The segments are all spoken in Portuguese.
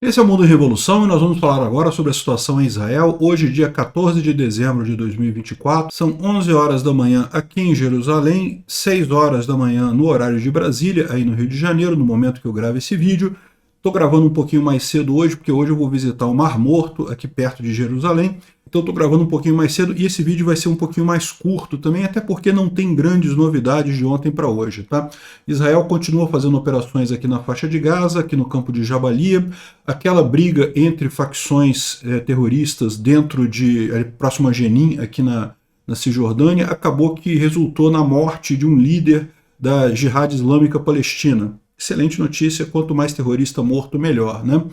Esse é o Mundo em Revolução e nós vamos falar agora sobre a situação em Israel. Hoje, dia 14 de dezembro de 2024, são 11 horas da manhã aqui em Jerusalém, 6 horas da manhã no horário de Brasília, aí no Rio de Janeiro, no momento que eu gravo esse vídeo. Estou gravando um pouquinho mais cedo hoje, porque hoje eu vou visitar o Mar Morto, aqui perto de Jerusalém. Então estou gravando um pouquinho mais cedo e esse vídeo vai ser um pouquinho mais curto também, até porque não tem grandes novidades de ontem para hoje, tá? Israel continua fazendo operações aqui na faixa de Gaza, aqui no campo de Jabalia. Aquela briga entre facções terroristas dentro de próximo a Jenin, aqui na Cisjordânia, acabou que resultou na morte de um líder da Jihad Islâmica Palestina. Excelente notícia, quanto mais terrorista morto, melhor, né?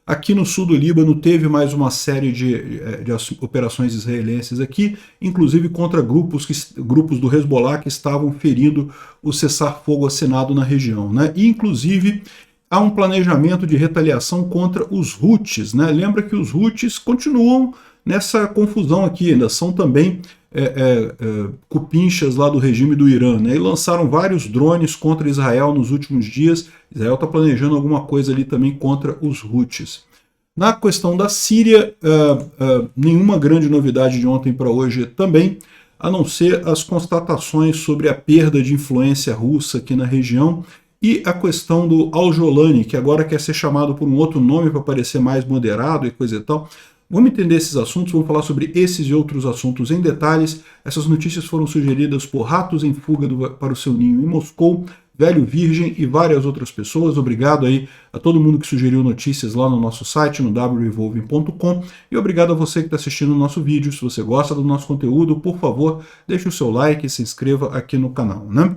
Aqui no sul do Líbano teve mais uma série de operações israelenses aqui, inclusive contra grupos do Hezbollah que estavam ferindo o cessar-fogo assinado na região, né? E, inclusive, há um planejamento de retaliação contra os Houthis, né? Lembra que os Houthis continuam nessa confusão aqui, ainda são também cupinchas lá do regime do Irã, né? E lançaram vários drones contra Israel nos últimos dias. Israel está planejando alguma coisa ali também contra os Houthis. Na questão da Síria, nenhuma grande novidade de ontem para hoje também, a não ser as constatações sobre a perda de influência russa aqui na região e a questão do Al-Jolani, que agora quer ser chamado por um outro nome para parecer mais moderado e coisa e tal. Vamos entender esses assuntos, vamos falar sobre esses e outros assuntos em detalhes. Essas notícias foram sugeridas por Ratos em Fuga para o Seu Ninho em Moscou, Velho Virgem e várias outras pessoas. Obrigado aí a todo mundo que sugeriu notícias lá no nosso site, no wrevolving.com. E obrigado a você que está assistindo o nosso vídeo. Se você gosta do nosso conteúdo, por favor, deixe o seu like e se inscreva aqui no canal, né?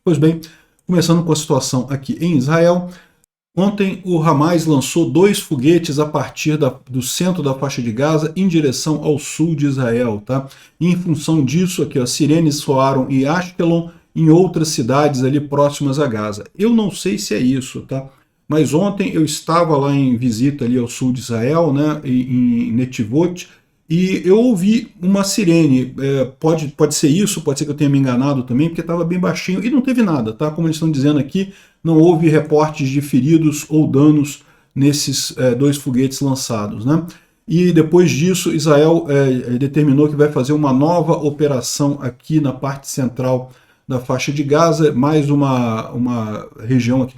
Pois bem, começando com a situação aqui em Israel. Ontem o Hamas lançou 2 foguetes a partir do centro da faixa de Gaza em direção ao sul de Israel, tá? E em função disso, aqui, as sirenes soaram em Ashkelon, em outras cidades ali próximas a Gaza. Eu não sei se é isso, tá? Mas ontem eu estava lá em visita ali ao sul de Israel, né, em Netivot, e eu ouvi uma sirene. Pode ser isso, pode ser que eu tenha me enganado também, porque estava bem baixinho e não teve nada, tá? Como eles estão dizendo aqui, não houve reportes de feridos ou danos nesses 2 foguetes lançados, né? E depois disso, Israel determinou que vai fazer uma nova operação aqui na parte central da faixa de Gaza, mais uma região aqui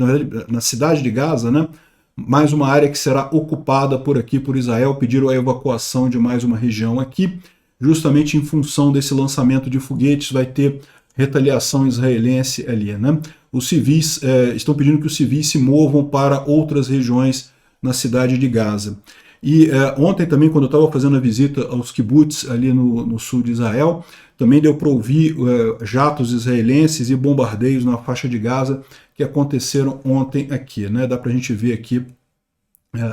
na cidade de Gaza, né? Mais uma área que será ocupada por aqui por Israel. Pediram a evacuação de mais uma região aqui, justamente em função desse lançamento de foguetes. Vai ter retaliação israelense ali, né? Os civis estão pedindo que os civis se movam para outras regiões na cidade de Gaza. E ontem também, quando eu estava fazendo a visita aos kibbutz ali no sul de Israel, também deu para ouvir jatos israelenses e bombardeios na faixa de Gaza que aconteceram ontem aqui, né? Dá para a gente ver aqui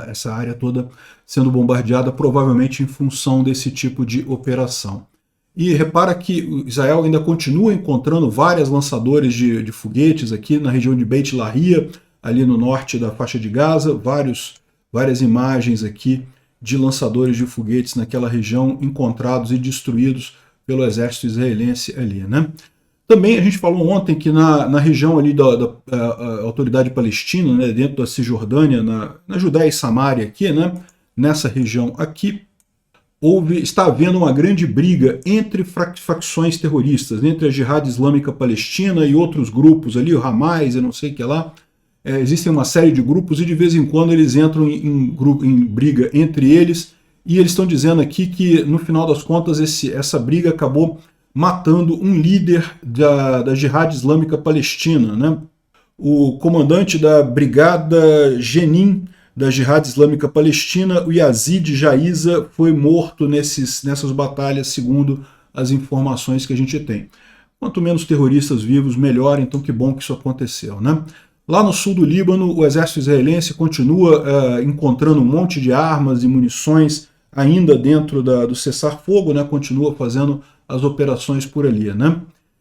essa área toda sendo bombardeada, provavelmente em função desse tipo de operação. E repara que Israel ainda continua encontrando vários lançadores de foguetes aqui na região de Beit Lahia, ali no norte da faixa de Gaza, várias imagens aqui de lançadores de foguetes naquela região encontrados e destruídos pelo exército israelense ali, né? Também a gente falou ontem que na região ali da autoridade palestina, né, dentro da Cisjordânia, na Judéia e Samária aqui, né, nessa região aqui, está havendo uma grande briga entre facções terroristas, entre a Jihad Islâmica Palestina e outros grupos ali, o Hamas e não sei o que lá. Existem uma série de grupos e de vez em quando eles entram em briga entre eles, e eles estão dizendo aqui que no final das contas essa briga acabou matando um líder da Jihad Islâmica Palestina, né? O comandante da Brigada Jenin da Jihad Islâmica Palestina, o Yazid Jaiza, foi morto nessas batalhas, segundo as informações que a gente tem. Quanto menos terroristas vivos, melhor, então que bom que isso aconteceu, né? Lá no sul do Líbano, o exército israelense continua encontrando um monte de armas e munições ainda dentro do cessar-fogo, né? Continua fazendo as operações por ali, né?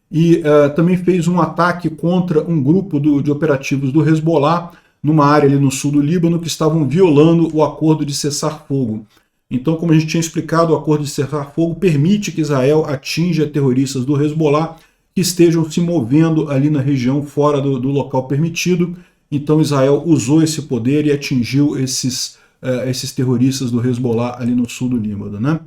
E também fez um ataque contra um grupo de operativos do Hezbollah, numa área ali no sul do Líbano, que estavam violando o acordo de cessar-fogo. Então, como a gente tinha explicado, o acordo de cessar-fogo permite que Israel atinja terroristas do Hezbollah que estejam se movendo ali na região fora do local permitido, então Israel usou esse poder e atingiu esses terroristas do Hezbollah ali no sul do Líbano, né?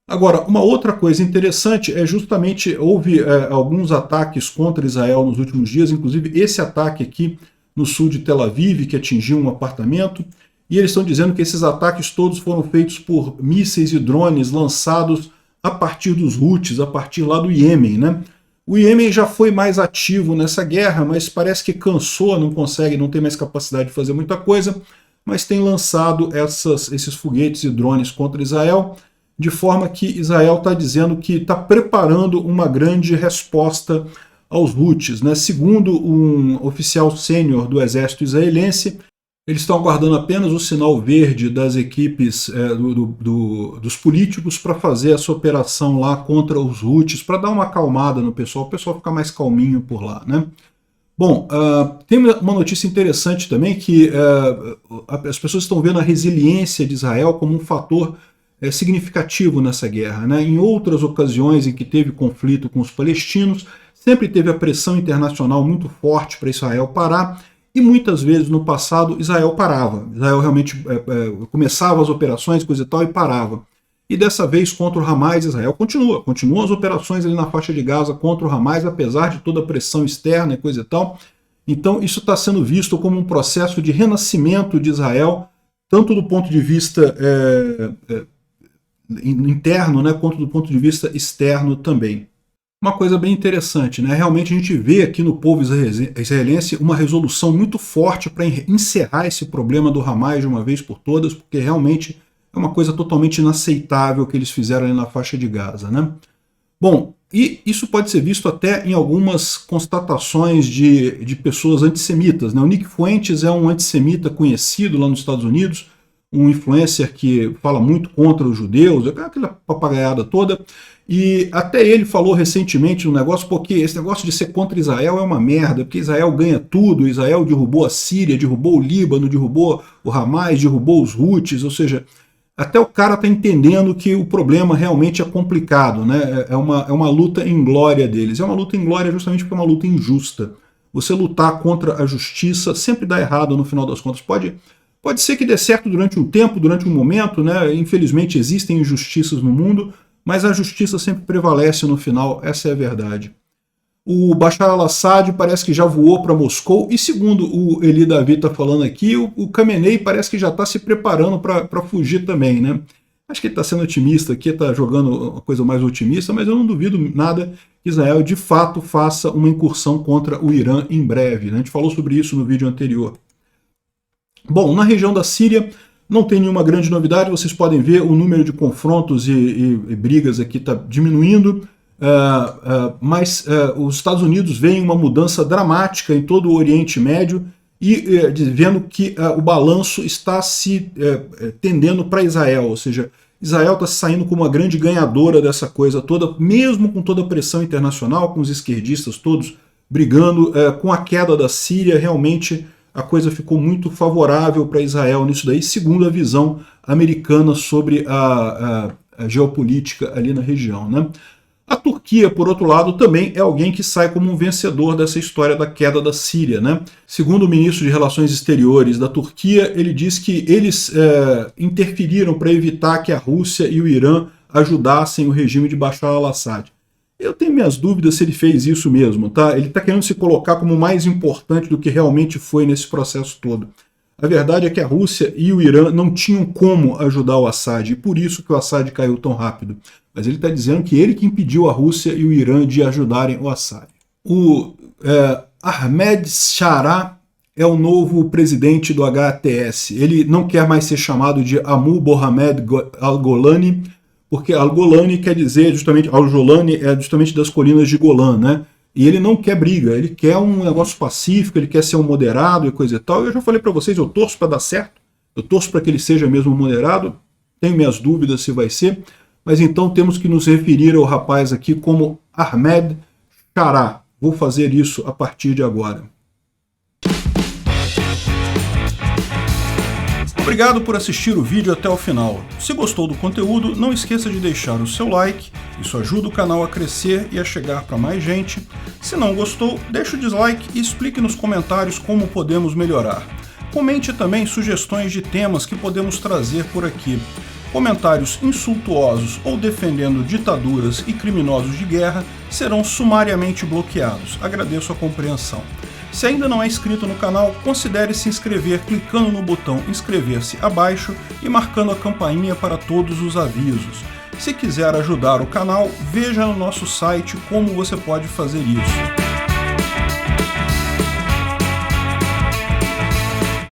Agora, uma outra coisa interessante é justamente, houve alguns ataques contra Israel nos últimos dias, inclusive esse ataque aqui no sul de Tel Aviv, que atingiu um apartamento, e eles estão dizendo que esses ataques todos foram feitos por mísseis e drones lançados a partir dos Houthis, a partir lá do Iêmen, né? O Iêmen já foi mais ativo nessa guerra, mas parece que cansou, não tem mais capacidade de fazer muita coisa, mas tem lançado esses foguetes e drones contra Israel, de forma que Israel está dizendo que está preparando uma grande resposta aos Houthis, né? Segundo um oficial sênior do exército israelense, eles estão aguardando apenas o sinal verde das equipes dos políticos para fazer essa operação lá contra os Houthis, para dar uma acalmada no pessoal, o pessoal ficar mais calminho por lá, né? Bom, tem uma notícia interessante também, que as pessoas estão vendo a resiliência de Israel como um fator significativo nessa guerra, né? Em outras ocasiões em que teve conflito com os palestinos, sempre teve a pressão internacional muito forte para Israel parar, e muitas vezes no passado Israel parava. Israel realmente começava as operações, coisa e tal, e parava. E dessa vez contra o Hamas, Israel continua as operações ali na faixa de Gaza contra o Hamas, apesar de toda a pressão externa e coisa e tal. Então isso está sendo visto como um processo de renascimento de Israel, tanto do ponto de vista interno, né, quanto do ponto de vista externo também. Uma coisa bem interessante, né? Realmente a gente vê aqui no povo israelense uma resolução muito forte para encerrar esse problema do Hamas de uma vez por todas, porque realmente é uma coisa totalmente inaceitável que eles fizeram ali na faixa de Gaza, né? Bom, e isso pode ser visto até em algumas constatações de pessoas antissemitas, né? O Nick Fuentes é um antissemita conhecido lá nos Estados Unidos, um influencer que fala muito contra os judeus, aquela papagaiada toda, e até ele falou recentemente no negócio, porque esse negócio de ser contra Israel é uma merda, porque Israel ganha tudo, Israel derrubou a Síria, derrubou o Líbano, derrubou o Hamas, derrubou os Houthis, ou seja, até o cara está entendendo que o problema realmente é complicado, né? É uma luta em glória deles, é uma luta em glória justamente porque é uma luta injusta. Você lutar contra a justiça sempre dá errado no final das contas, Pode ser que dê certo durante um tempo, durante um momento, né? Infelizmente existem injustiças no mundo, mas a justiça sempre prevalece no final, essa é a verdade. O Bashar al-Assad parece que já voou para Moscou, e segundo o Eli Davi está falando aqui, o Khamenei parece que já está se preparando para fugir também, né? Acho que ele está sendo otimista aqui, está jogando uma coisa mais otimista, mas eu não duvido nada que Israel de fato faça uma incursão contra o Irã em breve, né? A gente falou sobre isso no vídeo anterior. Bom, na região da Síria não tem nenhuma grande novidade, vocês podem ver o número de confrontos e brigas aqui está diminuindo, mas os Estados Unidos veem uma mudança dramática em todo o Oriente Médio e vendo que o balanço está se tendendo para Israel, ou seja, Israel está saindo como uma grande ganhadora dessa coisa toda, mesmo com toda a pressão internacional, com os esquerdistas todos brigando, com a queda da Síria, realmente a coisa ficou muito favorável para Israel nisso daí, segundo a visão americana sobre a geopolítica ali na região, né? A Turquia, por outro lado, também é alguém que sai como um vencedor dessa história da queda da Síria, né? Segundo o ministro de Relações Exteriores da Turquia, ele diz que eles interferiram para evitar que a Rússia e o Irã ajudassem o regime de Bashar al-Assad. Eu tenho minhas dúvidas se ele fez isso mesmo, tá? Ele está querendo se colocar como mais importante do que realmente foi nesse processo todo. A verdade é que a Rússia e o Irã não tinham como ajudar o Assad, e por isso que o Assad caiu tão rápido. Mas ele está dizendo que ele que impediu a Rússia e o Irã de ajudarem o Assad. O Ahmed Shara é o novo presidente do HTS. Ele não quer mais ser chamado de Abu Mohammed al-Golani, porque al-Golani quer dizer justamente, al-Jolani é justamente das colinas de Golã, né? E ele não quer briga, ele quer um negócio pacífico, ele quer ser um moderado e coisa e tal. Eu já falei para vocês, eu torço para dar certo, eu torço para que ele seja mesmo moderado, tenho minhas dúvidas se vai ser, mas então temos que nos referir ao rapaz aqui como Ahmed Shara. Vou fazer isso a partir de agora. Obrigado por assistir o vídeo até o final. Se gostou do conteúdo, não esqueça de deixar o seu like Isso ajuda o canal a crescer e a chegar para mais gente. Se não gostou, deixa o dislike e explique nos comentários como podemos melhorar. Comente também sugestões de temas que podemos trazer por aqui. Comentários insultuosos ou defendendo ditaduras e criminosos de guerra serão sumariamente bloqueados. Agradeço a compreensão. Se ainda não é inscrito no canal, considere se inscrever clicando no botão inscrever-se abaixo e marcando a campainha para todos os avisos. Se quiser ajudar o canal, veja no nosso site como você pode fazer isso.